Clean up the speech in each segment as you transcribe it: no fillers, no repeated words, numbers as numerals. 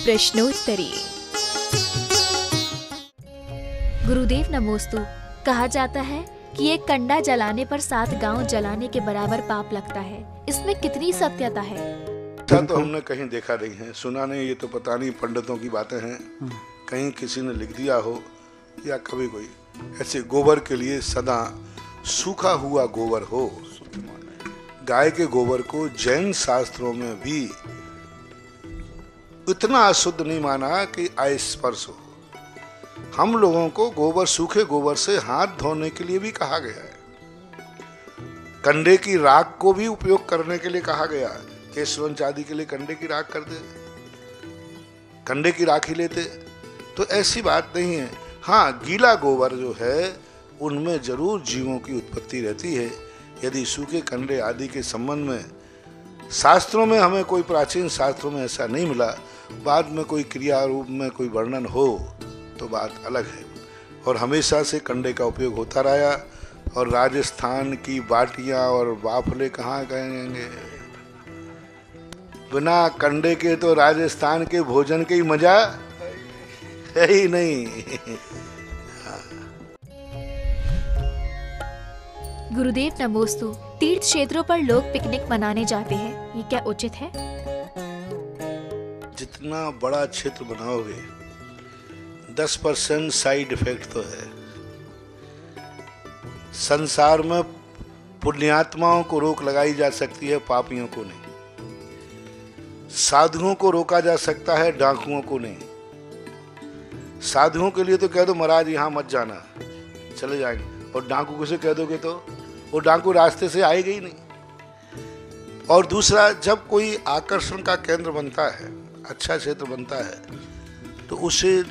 प्रश्नोत्तरी। गुरुदेव नमोस्तु। कहा जाता है कि एक कंडा जलाने पर 7 गांव जलाने के बराबर पाप लगता है। इसमें कितनी सत्यता है? ऐसा तो हमने कहीं देखा नहीं है, सुना नहीं, ये तो पता नहीं, पंडितों की बातें हैं, कहीं किसी ने लिख दिया हो या कभी कोई ऐसे गोबर के लिए सदा सूखा हुआ गोबर हो। गाय के गोबर को जैन शास्त्रों में भी इतना अशुद्ध नहीं माना कि अस्पर्श हो। हम लोगों को गोबर, सूखे गोबर से हाथ धोने के लिए भी कहा गया है। कंडे की राख को भी उपयोग करने के लिए कहा गया है। केशवंश आदि के लिए कंडे की राख करते, कंडे की राख ही लेते, तो ऐसी बात नहीं है। हाँ, गीला गोबर जो है उनमें जरूर जीवों की उत्पत्ति रहती है। यदि सूखे कंडे आदि के संबंध में शास्त्रों में हमें कोई प्राचीन शास्त्रों में ऐसा नहीं मिला, बाद में कोई क्रिया रूप में कोई वर्णन हो तो बात अलग है। और हमेशा से कंडे का उपयोग होता रहा। और राजस्थान की बाटियां और बाफले कहाँ गएंगे? बिना कंडे के तो राजस्थान के भोजन के ही मजा है ही नहीं। गुरुदेव नमोस्तु। तीर्थ क्षेत्रों पर लोग पिकनिक मनाने जाते हैं, ये क्या उचित है? जितना बड़ा क्षेत्र बनाओगे 10% साइड इफेक्ट तो है। संसार में पुण्यात्माओं को रोक लगाई जा सकती है, पापियों को नहीं। साधुओं को रोका जा सकता है, डाकुओं को नहीं। साधुओं के लिए तो कह दो महाराज यहाँ मत जाना, चले जाएंगे, और डाकू को से कह दोगे तो वो डाकू रास्ते से आएगा ही नहीं। और दूसरा, जब कोई आकर्षण का केंद्र बनता है, अच्छा क्षेत्र बनता है, तो उसे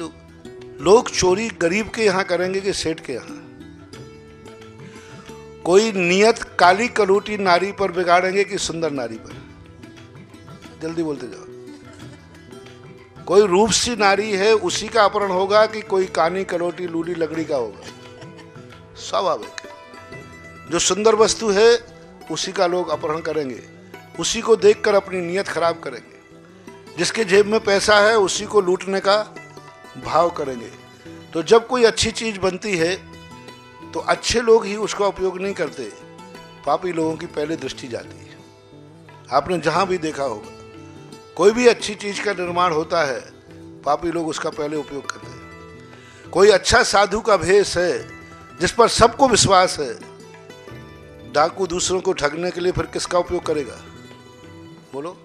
लोग चोरी गरीब के यहाँ करेंगे कि सेठ के यहाँ? कोई नियत काली कलूटी नारी पर बिगाड़ेंगे कि सुंदर नारी पर? जल्दी बोलते जाओ। कोई रूपसी नारी है, उसी का अपहरण होगा कि कोई कानी कलोटी लूली लकड़ी का होगा? स्वाभाविक। जो सुंदर वस्तु है उसी का लोग अपहरण करेंगे, उसी को देखकर अपनी नियत खराब करेंगे। जिसके जेब में पैसा है उसी को लूटने का भाव करेंगे। तो जब कोई अच्छी चीज बनती है तो अच्छे लोग ही उसका उपयोग नहीं करते, पापी लोगों की पहले दृष्टि जाती है। आपने जहां भी देखा होगा, कोई भी अच्छी चीज का निर्माण होता है, पापी लोग उसका पहले उपयोग करते हैं। कोई अच्छा साधु का भेष है जिस पर सबको विश्वास है, डाकू दूसरों को ठगने के लिए फिर किसका उपयोग करेगा? बोलो,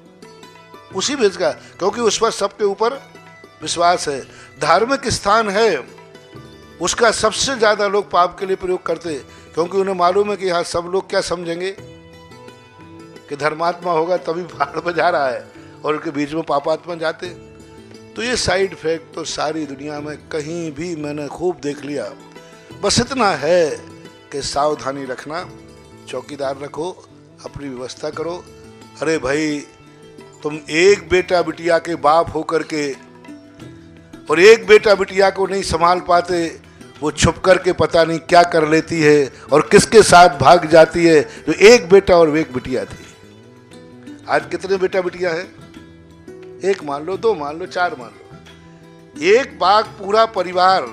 उसी भेष का, क्योंकि उस पर सबके ऊपर विश्वास है। धार्मिक स्थान है, उसका सबसे ज्यादा लोग पाप के लिए प्रयोग करते, क्योंकि उन्हें मालूम है कि यहाँ सब लोग क्या समझेंगे कि धर्मात्मा होगा तभी पहाड़ पर जा रहा है, और उनके बीच में पापात्मा जाते। तो ये साइड इफेक्ट तो सारी दुनिया में कहीं भी मैंने खूब देख लिया। बस इतना है कि सावधानी रखना, चौकीदार रखो, अपनी व्यवस्था करो। अरे भाई, तुम एक बेटा बिटिया के बाप होकर के और एक बेटा बिटिया को नहीं संभाल पाते, वो छुप करके पता नहीं क्या कर लेती है और किसके साथ भाग जाती है, जो एक बेटा और एक बिटिया थी। आज कितने बेटा बिटिया है? एक मान लो, 2 मान लो, 4 मान लो। एक बाग पूरा परिवार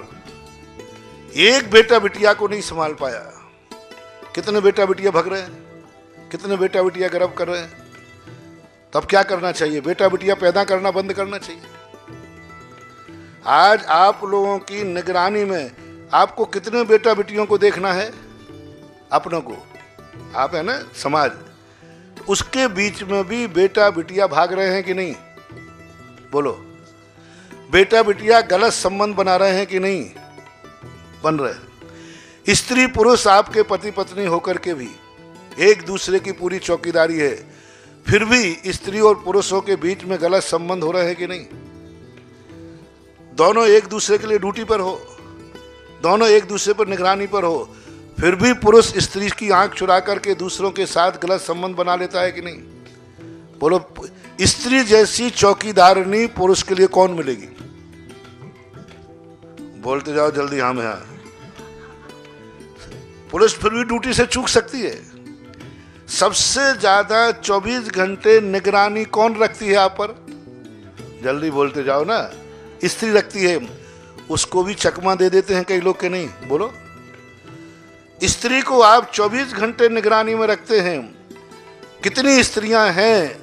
एक बेटा बिटिया को नहीं संभाल पाया। कितने बेटा बिटिया भग रहे हैं, कितने बेटा बिटिया गर्भ कर रहे हैं। तब क्या करना चाहिए? बेटा बिटिया पैदा करना बंद करना चाहिए। आज आप लोगों की निगरानी में आपको कितने बेटा बिटियों को देखना है? अपनों को, आप है ना समाज, उसके बीच में भी बेटा बिटिया भाग रहे हैं कि नहीं? बोलो, बेटा बिटिया गलत संबंध बना रहे हैं कि नहीं बन रहे? स्त्री पुरुष आपके पति पत्नी होकर के भी एक दूसरे की पूरी चौकीदारी है, फिर भी स्त्री और पुरुषों के बीच में गलत संबंध हो रहे हैं कि नहीं? दोनों एक दूसरे के लिए ड्यूटी पर हो, दोनों एक दूसरे पर निगरानी पर हो, फिर भी पुरुष स्त्री की आंख चुरा करके दूसरों के साथ गलत संबंध बना लेता है कि नहीं? बोलो, स्त्री जैसी चौकीदारनी पुरुष के लिए कौन मिलेगी? बोलते जाओ जल्दी। हाँ में हाँ। पुलिस फिर भी ड्यूटी से चूक सकती है। सबसे ज्यादा 24 घंटे निगरानी कौन रखती है आप पर? जल्दी बोलते जाओ ना। स्त्री रखती है, उसको भी चकमा दे देते हैं कई लोग के नहीं। बोलो, स्त्री को आप 24 घंटे निगरानी में रखते हैं। कितनी स्त्रियां हैं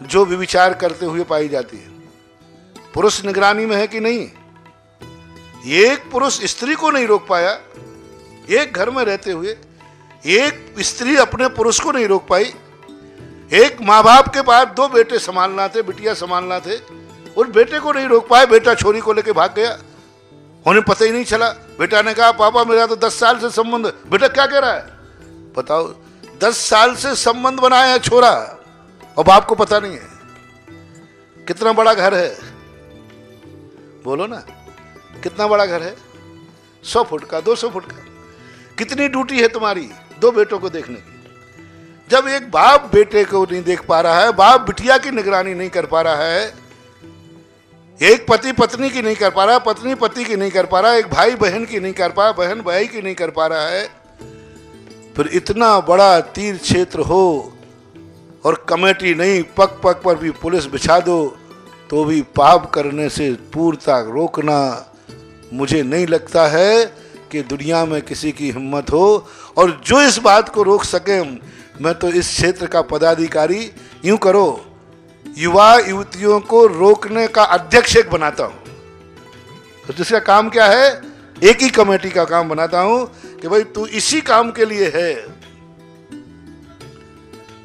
जो व्यभिचार करते हुए पाई जाती है? पुरुष निगरानी में है कि नहीं? एक पुरुष स्त्री को नहीं रोक पाया, एक घर में रहते हुए एक स्त्री अपने पुरुष को नहीं रोक पाई। एक माँ बाप के पास 2 बेटे संभालना थे, बिटिया संभालना थे, उस बेटे को नहीं रोक पाए। बेटा छोरी को लेके भाग गया, उन्हें पता ही नहीं चला। बेटा ने कहा पापा मेरा तो 10 साल से संबंध। बेटा क्या कह रहा है? बताओ, 10 साल से संबंध बनाया है छोरा और बाप को पता नहीं है। कितना बड़ा घर है? बोलो ना, कितना बड़ा घर है? 100 फुट का, 200 फुट का। कितनी ड्यूटी है तुम्हारी 2 बेटों को देखने की? जब एक बाप बेटे को नहीं देख पा रहा है, बाप बिटिया की निगरानी नहीं कर पा रहा है, एक पति पत्नी की नहीं कर पा रहा, पत्नी पति की नहीं कर पा रहा, एक भाई बहन की नहीं कर पा रहा, बहन भाई की नहीं कर पा रहा है, फिर इतना बड़ा तीर क्षेत्र हो और कमेटी नहीं, पग पग पर भी पुलिस बिछा दो तो भी पाप करने से पूर्णता रोकना, मुझे नहीं लगता है कि दुनिया में किसी की हिम्मत हो। और जो इस बात को रोक सके, मैं तो इस क्षेत्र का पदाधिकारी, यूं करो, युवा युवतियों को रोकने का अध्यक्ष एक बनाता हूं। तो जिसका काम क्या है, एक ही कमेटी का काम बनाता हूं कि भाई तू इसी काम के लिए है,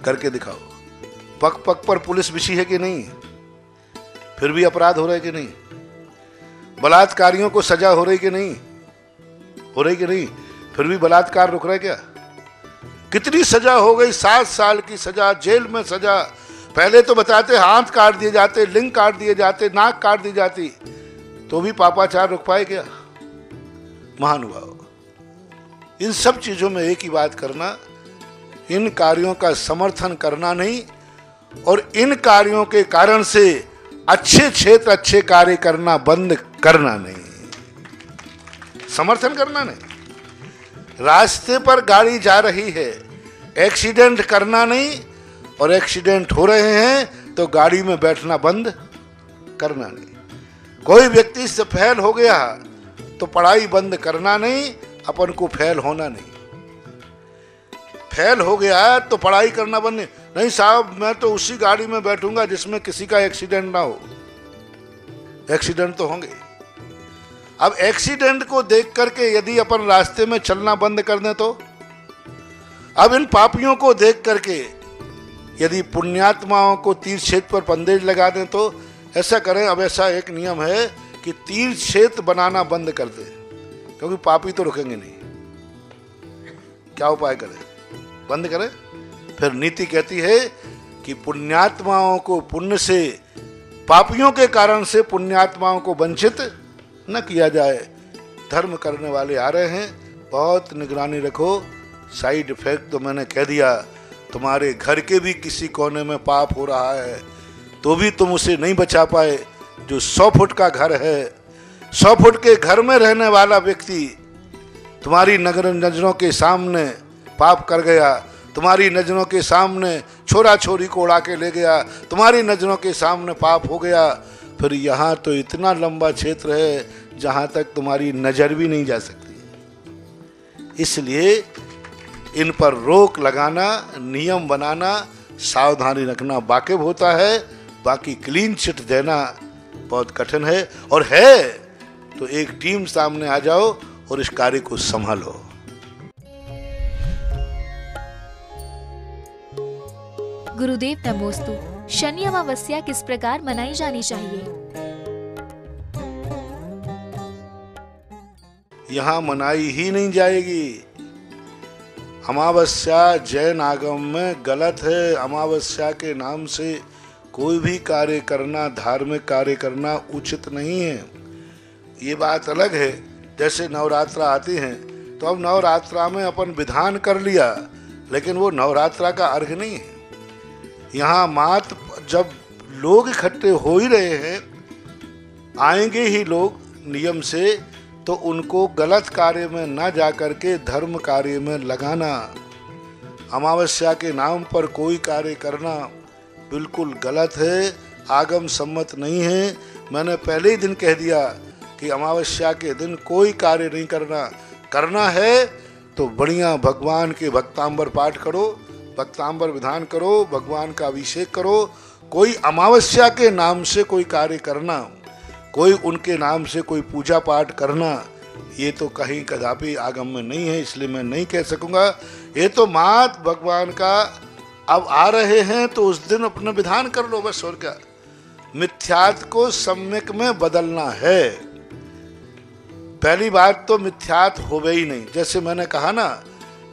करके दिखाओ। पग पग पर पुलिस बिछी है कि नहीं? फिर भी अपराध हो रहे कि नहीं? बलात्कारियों को सजा हो रही कि नहीं? हो रही कि नहीं? फिर भी बलात्कार रुक रहे क्या? कितनी सजा हो गई, 7 साल की सजा, जेल में सजा। पहले तो बताते हाथ काट दिए जाते, लिंग काट दिए जाते, नाक काट दी जाती, तो भी पापाचार रुक पाए क्या? महानुभाव, इन सब चीजों में एक ही बात करना, इन कार्यों का समर्थन करना नहीं, और इन कार्यों के कारण से अच्छे क्षेत्र अच्छे कार्य करना बंद करना नहीं, समर्थन करना नहीं। रास्ते पर गाड़ी जा रही है, एक्सीडेंट करना नहीं, और एक्सीडेंट हो रहे हैं तो गाड़ी में बैठना बंद करना नहीं। कोई व्यक्ति से फेल हो गया तो पढ़ाई बंद करना नहीं, अपन को फेल होना नहीं। फेल हो गया तो पढ़ाई करना बंद नहीं, साहब मैं तो उसी गाड़ी में बैठूंगा जिसमें किसी का एक्सीडेंट ना हो। एक्सीडेंट तो होंगे। अब एक्सीडेंट को देख करके यदि अपन रास्ते में चलना बंद कर दें तो, अब इन पापियों को देख करके यदि पुण्यात्माओं को तीर क्षेत्र पर बंदेज लगा दें तो ऐसा करें। अब ऐसा एक नियम है कि तीर क्षेत्र बनाना बंद कर दें, क्योंकि पापी तो रुकेंगे नहीं। क्या उपाय करें? बंद करें। फिर नीति कहती है कि पुण्यात्माओं को पुण्य से, पापियों के कारण से पुण्यात्माओं को वंचित न किया जाए। धर्म करने वाले आ रहे हैं, बहुत निगरानी रखो। साइड इफेक्ट तो मैंने कह दिया, तुम्हारे घर के भी किसी कोने में पाप हो रहा है तो भी तुम उसे नहीं बचा पाए। जो 100 फुट का घर है, 100 फुट के घर में रहने वाला व्यक्ति तुम्हारी नजरों के सामने पाप कर गया, तुम्हारी नजरों के सामने छोरा छोरी को उड़ा के ले गया, तुम्हारी नजरों के सामने पाप हो गया, फिर यहाँ तो इतना लंबा क्षेत्र है जहाँ तक तुम्हारी नजर भी नहीं जा सकती। इसलिए इन पर रोक लगाना, नियम बनाना, सावधानी रखना वाकिफ होता है। बाकी क्लीन चिट देना बहुत कठिन है, और है तो एक टीम सामने आ जाओ और इस कार्य को संभालो। गुरुदेव नमोस्तु। शनि अमावस्या किस प्रकार मनाई जानी चाहिए? यहाँ मनाई ही नहीं जाएगी। अमावस्या जैन आगम में गलत है। अमावस्या के नाम से कोई भी कार्य करना, धार्मिक कार्य करना उचित नहीं है। ये बात अलग है, जैसे नवरात्रा आती हैं तो अब नवरात्रा में अपन विधान कर लिया, लेकिन वो नवरात्रा का अर्घ नहीं है। यहाँ मात जब लोग इकट्ठे हो ही रहे हैं, आएंगे ही लोग नियम से, तो उनको गलत कार्य में ना जा करके धर्म कार्य में लगाना। अमावस्या के नाम पर कोई कार्य करना बिल्कुल गलत है। आगम सम्मत नहीं है। मैंने पहले ही दिन कह दिया कि अमावस्या के दिन कोई कार्य नहीं करना है तो बढ़िया भगवान के भक्तांबर पाठ करो, भक्तांबर विधान करो, भगवान का अभिषेक करो। कोई अमावस्या के नाम से कोई कार्य करना, कोई उनके नाम से कोई पूजा पाठ करना, ये तो कहीं कदापि आगम में नहीं है, इसलिए मैं नहीं कह सकूंगा। ये तो मात भगवान का अब आ रहे हैं तो उस दिन अपना विधान कर लो बस, और क्या। मिथ्यात को सम्यक में बदलना है। पहली बात तो मिथ्यात होवे ही नहीं। जैसे मैंने कहा ना,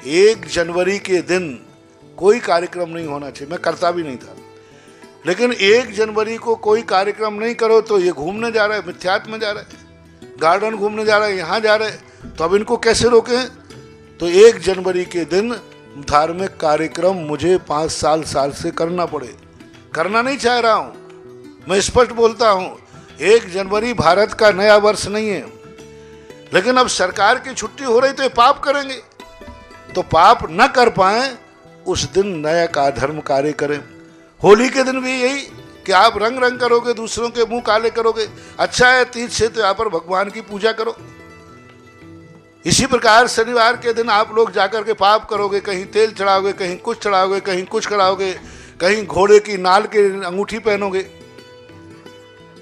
1 जनवरी के दिन कोई कार्यक्रम नहीं होना चाहिए, मैं करता भी नहीं था, लेकिन 1 जनवरी को कोई कार्यक्रम नहीं करो तो ये घूमने जा रहा है, मिथ्यात में जा रहा है, गार्डन घूमने जा रहा है, यहाँ जा रहे हैं, तो अब इनको कैसे रोकें। तो 1 जनवरी के दिन धार्मिक कार्यक्रम मुझे 5 साल से करना पड़े, करना नहीं चाह रहा हूँ, मैं स्पष्ट बोलता हूँ। 1 जनवरी भारत का नया वर्ष नहीं है, लेकिन अब सरकार की छुट्टी हो रही तो ये पाप करेंगे, तो पाप न कर पाए उस दिन नया का धर्म कार्य करें। होली के दिन भी यही कि आप रंग करोगे, दूसरों के मुंह काले करोगे। अच्छा है, तीज से तो यहाँ पर भगवान की पूजा करो। इसी प्रकार शनिवार के दिन आप लोग जाकर के पाप करोगे, कहीं तेल चढ़ाओगे, कहीं कुछ चढ़ाओगे, कहीं कुछ चढ़ाओगे, कहीं घोड़े की नाल के अंगूठी पहनोगे।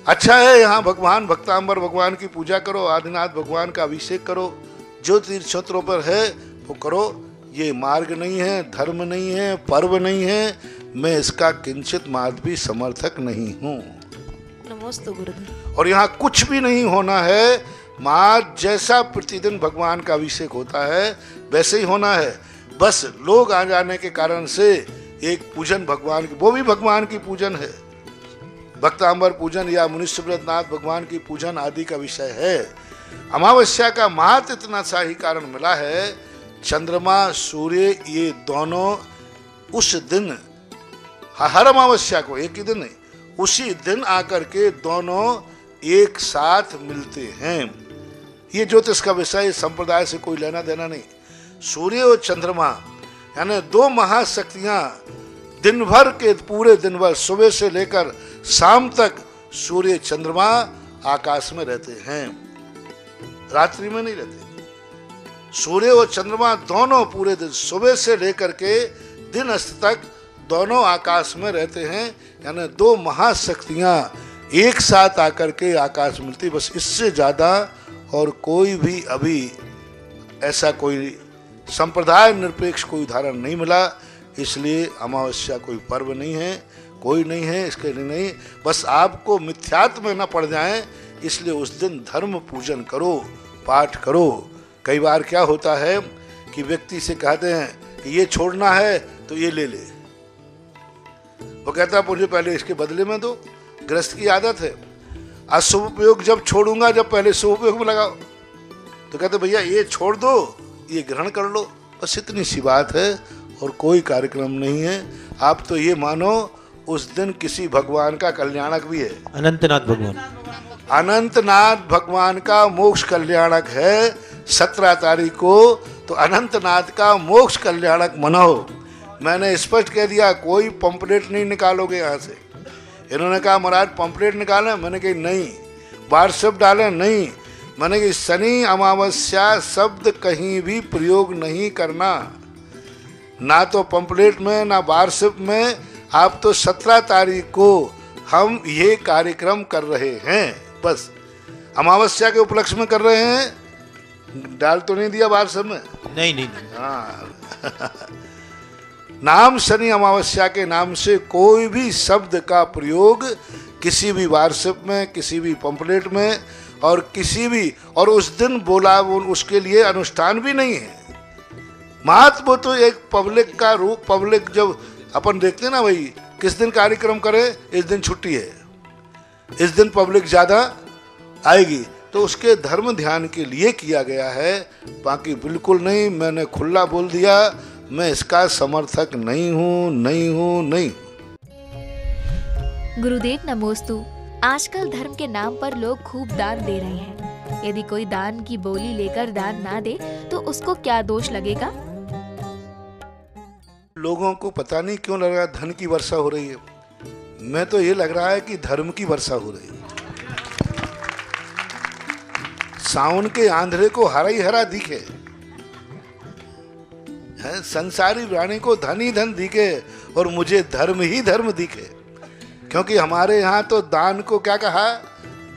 अच्छा है, यहाँ भगवान भक्तांबर भगवान की पूजा करो, आदिनाथ भगवान का अभिषेक करो, जो तीर्थ क्षेत्रों पर है वो करो। ये मार्ग नहीं है, धर्म नहीं है, पर्व नहीं है, मैं इसका किंचित मात्र भी समर्थक नहीं हूँ। नमोस्तु गुरुदेव। और यहाँ कुछ भी नहीं होना है, माँ जैसा प्रतिदिन भगवान का अभिषेक होता है वैसे ही होना है। बस लोग आ जाने के कारण से एक पूजन भगवान की, वो भी भगवान की पूजन है, भक्तांबर पूजन या मुनिष्यव्रतनाथ भगवान की पूजन आदि का विषय है। अमावस्या का महत्व इतना सा ही कारण मिला है, चंद्रमा सूर्य ये दोनों उस दिन, हर अमावस्या को एक ही दिन नहीं, उसी दिन आकर के दोनों एक साथ मिलते हैं। ये ज्योतिष का विषय संप्रदाय से कोई लेना देना नहीं। सूर्य और चंद्रमा यानी 2 महाशक्तियां दिन भर के पूरे दिन भर सुबह से लेकर शाम तक सूर्य चंद्रमा आकाश में रहते हैं, रात्रि में नहीं रहते। सूर्य और चंद्रमा दोनों पूरे दिन सुबह से लेकर के दिन अस्त तक दोनों आकाश में रहते हैं, यानी 2 महाशक्तियां एक साथ आकर के आकाश मिलती। बस इससे ज्यादा और कोई भी अभी ऐसा कोई संप्रदाय निरपेक्ष कोई उदाहरण नहीं मिला। इसलिए अमावस्या कोई पर्व नहीं है, कोई नहीं है, इसके लिए नहीं। बस आपको मिथ्यात्व में न पड़ जाए, इसलिए उस दिन धर्म पूजन करो, पाठ करो। कई बार क्या होता है कि व्यक्ति से कहते हैं कि ये छोड़ना है तो ये ले ले, वो कहता है मुझे पहले इसके बदले में दो। गृहस्थ की आदत है, अशुभ उपयोग जब छोड़ूंगा जब पहले शुभ उपयोग में लगाओ। तो कहते भैया ये छोड़ दो, ये ग्रहण कर लो। बस इतनी सी बात है और कोई कार्यक्रम नहीं है। आप तो ये मानो उस दिन किसी भगवान का कल्याणक भी है, अनंतनाथ भगवान, अनंतनाथ भगवान का मोक्ष कल्याणक है 17 तारीख को, तो अनंतनाथ का मोक्ष कल्याणक मनाओ। मैंने स्पष्ट कह दिया, कोई पंपलेट नहीं निकालोगे यहाँ से। इन्होंने कहा महाराज पंपलेट निकालें, मैंने कहा नहीं। व्हाट्सएप डालें, नहीं। मैंने कहा शनि अमावस्या शब्द कहीं भी प्रयोग नहीं करना, ना तो पंपलेट में ना व्हाट्सएप में। आप तो 17 तारीख को हम ये कार्यक्रम कर रहे हैं, बस अमावस्या के उपलक्ष्य में कर रहे हैं। डाल तो नहीं दिया व्हाट्सएप में? नहीं। हाँ नाम शनि अमावस्या के नाम से कोई भी शब्द का प्रयोग किसी भी व्हाट्सएप में, किसी भी पंपलेट में और किसी भी, और उस दिन बोला वो उसके लिए अनुष्ठान भी नहीं है। महत्व तो एक पब्लिक का रूप, पब्लिक जब अपन देखते ना भाई किस दिन कार्यक्रम करे, इस दिन छुट्टी है, इस दिन पब्लिक ज्यादा आएगी, तो उसके धर्म ध्यान के लिए किया गया है, बाकी बिल्कुल नहीं। मैंने खुला बोल दिया, मैं इसका समर्थक नहीं हूँ। गुरुदेव नमोस्तु। आजकल धर्म के नाम पर लोग खूब दान दे रहे हैं। यदि कोई दान की बोली लेकर दान ना दे तो उसको क्या दोष लगेगा? लोगों को पता नहीं क्यों लग रहा धन की वर्षा हो रही है। मैं तो ये लग रहा है कि धर्म की वर्षा हो रही है। सावन के आंधळे को हरा ही हरा दिखे, है संसारी प्राणी को धन ही धन दिखे और मुझे धर्म ही धर्म दिखे। क्योंकि हमारे यहाँ तो दान को क्या कहा,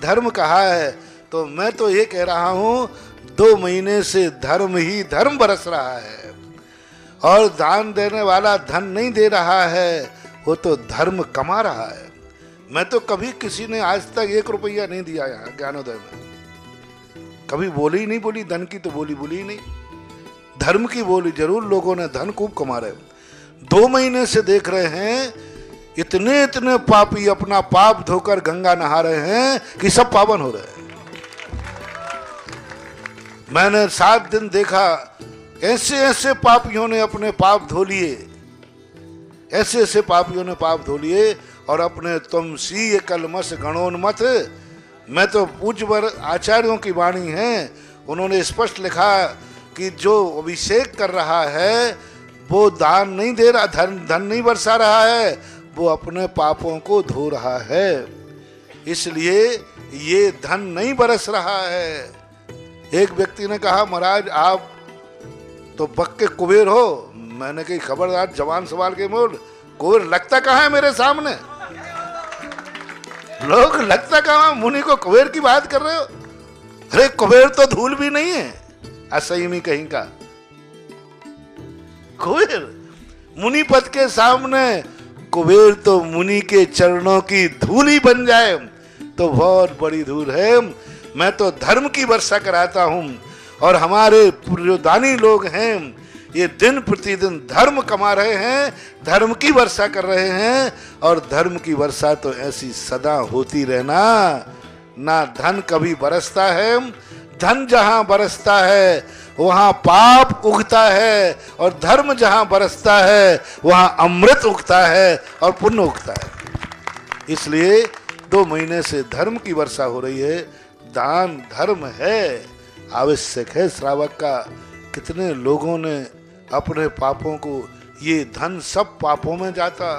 धर्म कहा है। तो मैं तो ये कह रहा हूँ 2 महीने से धर्म ही धर्म बरस रहा है और दान देने वाला धन नहीं दे रहा है, वो तो धर्म कमा रहा है। मैं तो कभी किसी ने आज तक 1 रुपया नहीं दिया यहाँ ज्ञानोदय में, कभी बोली ही नहीं बोली, धन की तो बोली ही नहीं, धर्म की बोली जरूर। लोगों ने धन खूब कमा रहे। 2 महीने से देख रहे हैं इतने इतने पापी अपना पाप धोकर गंगा नहा रहे हैं कि सब पावन हो रहे हैं। मैंने 7 दिन देखा ऐसे ऐसे पापियों ने अपने पाप धो लिए, ऐसे ऐसे पापियों ने पाप धो लिए और अपने तुम सी कलमस गणोन्मत। मैं तो पूज्यवर आचार्यों की वाणी है, उन्होंने स्पष्ट लिखा कि जो अभिषेक कर रहा है वो दान नहीं दे रहा, धन नहीं बरसा रहा है, वो अपने पापों को धो रहा है। इसलिए ये धन नहीं बरस रहा है। एक व्यक्ति ने कहा महाराज आप तो बक के कुबेर हो। मैंने कही खबरदार जवान सवाल के मोल, कुबेर लगता कहाँ है मेरे सामने, लोग लगता कहाँ, मुनि को कुबेर की बात कर रहे हो। अरे कुबेर तो धूल भी नहीं है, असंयमी कहीं का कुबेर। मुनि पद के सामने कुबेर तो मुनि के चरणों की धूल ही बन जाए तो बहुत बड़ी धूल है। मैं तो धर्म की वर्षा कराता हूं और हमारे जो दानी लोग हैं ये दिन प्रतिदिन धर्म कमा रहे हैं, धर्म की वर्षा कर रहे हैं। और धर्म की वर्षा तो ऐसी सदा होती रहना। ना धन कभी बरसता है, धन जहां बरसता है वहां पाप उगता है और धर्म जहां बरसता है वहां अमृत उगता है और पुण्य उगता है। इसलिए 2 महीने से धर्म की वर्षा हो रही है। दान धर्म है, आवश्यक है श्रावक का। कितने लोगों ने अपने पापों को, ये धन सब पापों में जाता,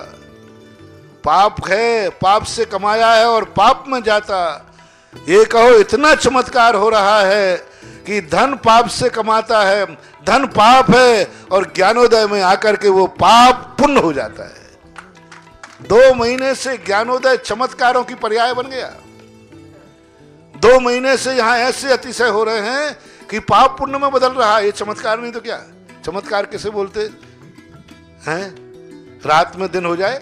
पाप है, पाप से कमाया है और पाप में जाता। ये कहो इतना चमत्कार हो रहा है कि धन पाप से कमाता है, धन पाप है और ज्ञानोदय में आकर के वो पाप पुण्य हो जाता है। 2 महीने से ज्ञानोदय चमत्कारों की पर्याय बन गया। 2 महीने से यहाँ ऐसे अतिशय हो रहे हैं कि पाप पुण्य में बदल रहा है। ये चमत्कार नहीं तो क्या, चमत्कार किसे बोलते हैं? रात में दिन हो जाए।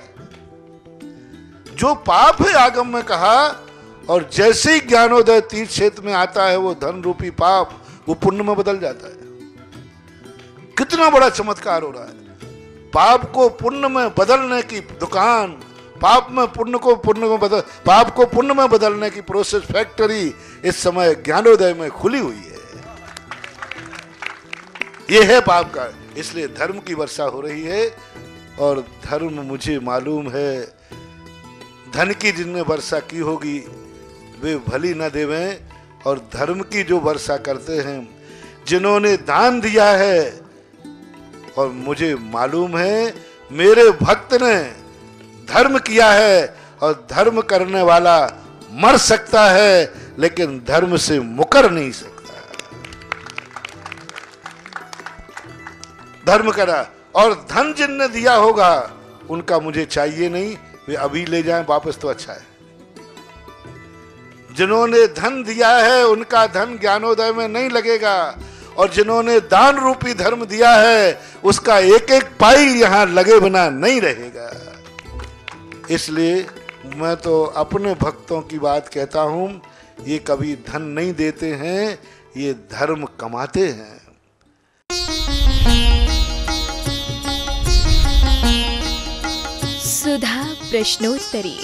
जो पाप है आगम में कहा, और जैसे ही ज्ञानोदय तीर्थ क्षेत्र में आता है वो धन रूपी पाप वो पुण्य में बदल जाता है। कितना बड़ा चमत्कार हो रहा है। पाप को पुण्य में बदलने की दुकान, पाप में पुण्य को पुण्य में बदल, पाप को पुण्य में बदलने की प्रोसेस फैक्ट्री इस समय ज्ञानोदय में खुली हुई है। ये है पाप का। इसलिए धर्म की वर्षा हो रही है और धर्म मुझे मालूम है धन की जिनने वर्षा की होगी वे भली न देवें, और धर्म की जो वर्षा करते हैं जिन्होंने दान दिया है, और मुझे मालूम है मेरे भक्त ने धर्म किया है और धर्म करने वाला मर सकता है लेकिन धर्म से मुकर नहीं सकता। धर्म करा और धन जिनने दिया होगा उनका मुझे चाहिए नहीं, वे अभी ले जाएं वापस तो अच्छा है। जिन्होंने धन दिया है उनका धन ज्ञानोदय में नहीं लगेगा, और जिन्होंने दान रूपी धर्म दिया है उसका एक एक पाई यहां लगे बिना नहीं रहेगा। इसलिए मैं तो अपने भक्तों की बात कहता हूं, ये कभी धन नहीं देते हैं, ये धर्म कमाते हैं। सुधा प्रश्नोत्तरी।